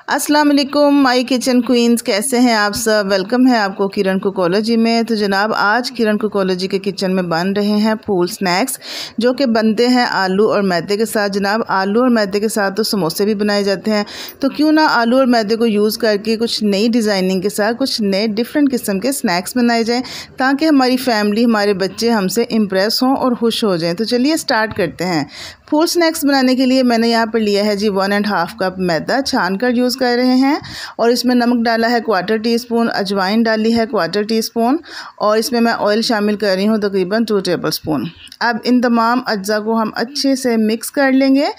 अस्सलाम वालेकुम my kitchen queen's, कैसे हैं आप सब। वेलकम है आपको किरण कुकोलॉजी में। तो जनाब आज किरण कुकोलॉजी के किचन में बन रहे हैं फूल स्नैक्स जो कि बनते हैं आलू और मैदे के साथ। जनाब आलू और मैदे के साथ तो समोसे भी बनाए जाते हैं, तो क्यों ना आलू और मैदे को यूज़ करके कुछ नई डिज़ाइनिंग के साथ कुछ नए डिफरेंट किस्म के स्नैक्स बनाए जाएँ ताकि हमारी फैमिली, हमारे बच्चे हमसे इम्प्रेस हों और खुश हो जाएँ। तो चलिए स्टार्ट करते हैं। फूल स्नैक्स बनाने के लिए मैंने यहाँ पर लिया है जी 1.5 कप मैदा, छान कर यूज़ कर रहे हैं। और इसमें नमक डाला है 1/4 टीस्पून, अजवाइन डाली है 1/4 टीस्पून और इसमें मैं ऑयल शामिल कर रही हूँ तकरीबन 2 टेबलस्पून। अब इन तमाम अज्जा को हम अच्छे से मिक्स कर लेंगे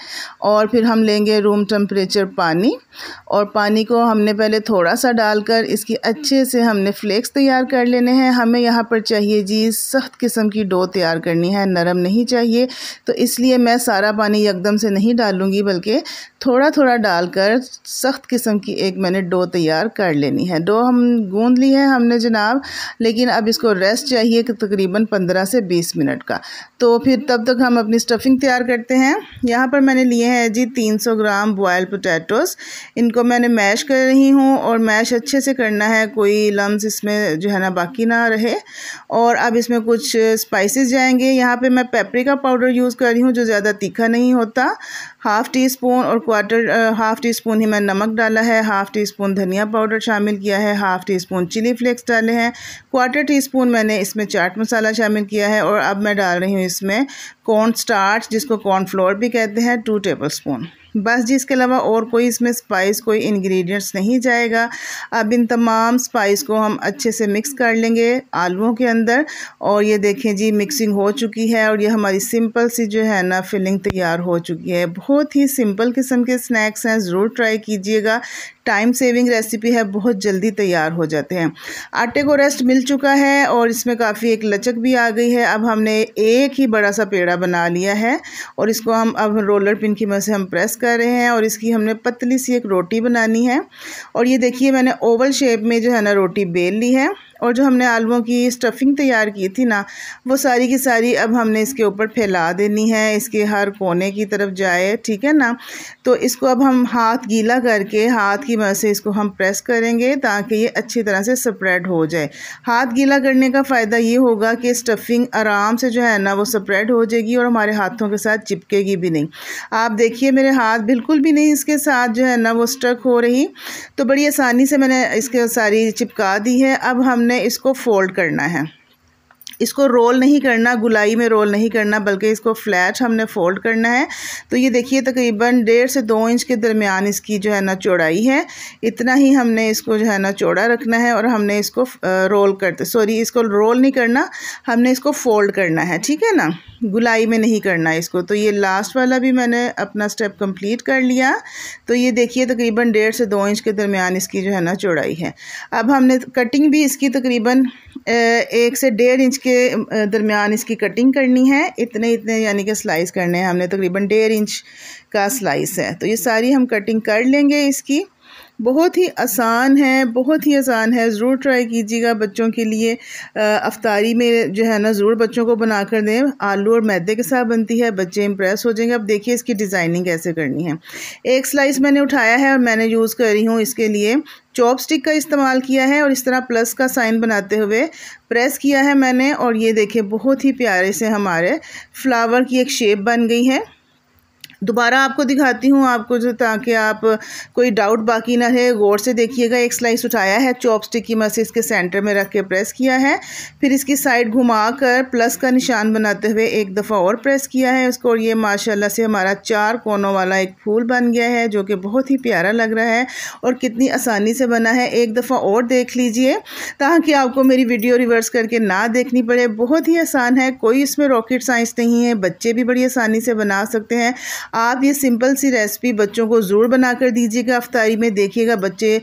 और फिर हम लेंगे रूम टेम्परेचर पानी, और पानी को हमने पहले थोड़ा सा डालकर इसकी अच्छे से हमने फ्लेक्स तैयार कर लेने हैं। हमें यहाँ पर चाहिए जी सख्त किस्म की डो तैयार करनी है, नरम नहीं चाहिए। तो इसलिए मैं सारा पानी यकदम से नहीं डालूंगी, बल्कि थोड़ा थोड़ा डालकर सख्त किस्म की एक मैंने डो तैयार कर लेनी है। डो हम गूंद ली है हमने जनाब, लेकिन अब इसको रेस्ट चाहिए कि तकरीबन 15 से 20 मिनट का। तो फिर तब तक हम अपनी स्टफिंग तैयार करते हैं। यहाँ पर मैंने लिए हैं जी 300 ग्राम बॉयल्ड पोटैटोज़। इनको मैंने मैश कर रही हूँ और मैश अच्छे से करना है, कोई लम्स इसमें जो है ना बाकी ना रहे। और अब इसमें कुछ स्पाइसेस जाएंगे। यहाँ पे मैं पेपरिका पाउडर यूज़ कर रही हूँ जो ज़्यादा तीखा नहीं होता, 1/2 टीस्पून, और 1/4 टीस्पून ही मैं नमक डाला है, 1/2 टीस्पून धनिया पाउडर शामिल किया है, 1/2 टीस्पून चिली फ्लेक्स डाले हैं, 1/4 टीस्पून मैंने इसमें चाट मसाला शामिल किया है। और अब मैं डाल रही हूँ इसमें कॉर्न स्टार्च, जिसको कॉर्न फ्लोर भी कहते हैं, 2 टेबलस्पून। बस जी, इसके अलावा और कोई इसमें स्पाइस, कोई इंग्रेडिएंट्स नहीं जाएगा। अब इन तमाम स्पाइस को हम अच्छे से मिक्स कर लेंगे आलूओं के अंदर। और ये देखें जी मिक्सिंग हो चुकी है और ये हमारी सिंपल सी जो है ना फिलिंग तैयार हो चुकी है। बहुत ही सिंपल किस्म के स्नैक्स हैं, ज़रूर ट्राई कीजिएगा। टाइम सेविंग रेसिपी है, बहुत जल्दी तैयार हो जाते हैं। आटे को रेस्ट मिल चुका है और इसमें काफ़ी एक लचक भी आ गई है। अब हमने एक ही बड़ा सा पेड़ा बना लिया है और इसको हम अब रोलर पिन की मदद से हम प्रेस कर रहे हैं और इसकी हमने पतली सी एक रोटी बनानी है। और ये देखिए मैंने ओवल शेप में जो है ना रोटी बेल ली है। और जो हमने आलूओं की स्टफिंग तैयार की थी ना, वो सारी की सारी अब हमने इसके ऊपर फैला देनी है, इसके हर कोने की तरफ जाए, ठीक है ना। तो इसको अब हम हाथ गीला करके हाथ की मदद से इसको हम प्रेस करेंगे ताकि ये अच्छी तरह से स्प्रेड हो जाए। हाथ गीला करने का फ़ायदा ये होगा कि स्टफिंग आराम से जो है ना वो स्प्रेड हो जाएगी और हमारे हाथों के साथ चिपकेगी भी नहीं। आप देखिए मेरे हाथ बिल्कुल भी नहीं इसके साथ जो है ना वो स्टक हो रही। तो बड़ी आसानी से मैंने इसके सारी चिपका दी है। अब हमने इसको फोल्ड करना है, इसको रोल नहीं करना, गुलाई में रोल नहीं करना, बल्कि इसको फ्लैट हमने फोल्ड करना है। तो ये देखिए तकरीबन 1.5 से 2 इंच के दरमियान इसकी जो है ना चौड़ाई है। इतना ही हमने इसको जो है ना चौड़ा रखना है और हमने इसको इसको रोल नहीं करना, हमने इसको फोल्ड करना है, ठीक है ना, गुलाई में नहीं करना इसको। तो ये लास्ट वाला भी मैंने अपना स्टेप कंप्लीट कर लिया। तो ये देखिए तकरीबन 1.5 से 2 इंच के दरमियान इसकी जो है ना चौड़ाई है। अब हमने कटिंग भी इसकी तकरीबन 1 से 1.5 इंच के दरमियान इसकी कटिंग करनी है। इतने यानी कि स्लाइस करने हैं हमने, तकरीबन 1.5 इंच का स्लाइस है। तो ये सारी हम कटिंग कर लेंगे इसकी। बहुत ही आसान है, बहुत ही आसान है, ज़रूर ट्राई कीजिएगा बच्चों के लिए। अफ्तारी में जो है ना ज़रूर बच्चों को बना कर दें। आलू और मैदे के साथ बनती है, बच्चे इम्प्रेस हो जाएंगे। अब देखिए इसकी डिज़ाइनिंग कैसे करनी है। एक स्लाइस मैंने उठाया है और मैंने यूज़ कर रही हूँ इसके लिए चॉपस्टिक का इस्तेमाल किया है और इस तरह प्लस का साइन बनाते हुए प्रेस किया है मैंने। और ये देखिए बहुत ही प्यारे से हमारे फ्लावर की एक शेप बन गई है। दोबारा आपको दिखाती हूँ आपको जो, ताकि आप कोई डाउट बाकी ना रहे। गौर से देखिएगा, एक स्लाइस उठाया है, चॉपस्टिक की मदद से इसके सेंटर में रख के प्रेस किया है, फिर इसकी साइड घुमाकर प्लस का निशान बनाते हुए एक दफ़ा और प्रेस किया है उसको। और ये माशाल्लाह से हमारा 4 कोनों वाला एक फूल बन गया है जो कि बहुत ही प्यारा लग रहा है और कितनी आसानी से बना है। एक दफ़ा और देख लीजिए ताकि आपको मेरी वीडियो रिवर्स करके ना देखनी पड़े। बहुत ही आसान है, कोई इसमें रॉकेट साइंस नहीं है, बच्चे भी बड़ी आसानी से बना सकते हैं। आप ये सिंपल सी रेसिपी बच्चों को ज़रूर बना कर दीजिएगा अफ्तारी में, देखिएगा बच्चे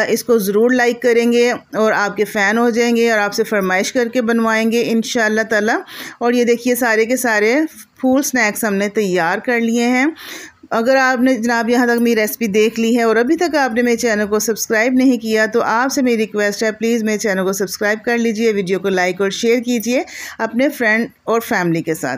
इसको ज़रूर लाइक करेंगे और आपके फ़ैन हो जाएंगे और आपसे फरमाइश करके बनवाएंगे इंशाअल्लाह ताला। और ये देखिए सारे के सारे फूल स्नैक्स हमने तैयार कर लिए हैं। अगर आपने जनाब यहाँ तक मेरी रेसिपी देख ली है और अभी तक आपने मेरे चैनल को सब्सक्राइब नहीं किया, तो आपसे मेरी रिक्वेस्ट है प्लीज़ मेरे चैनल को सब्सक्राइब कर लीजिए, वीडियो को लाइक और शेयर कीजिए अपने फ्रेंड और फैमिली के साथ।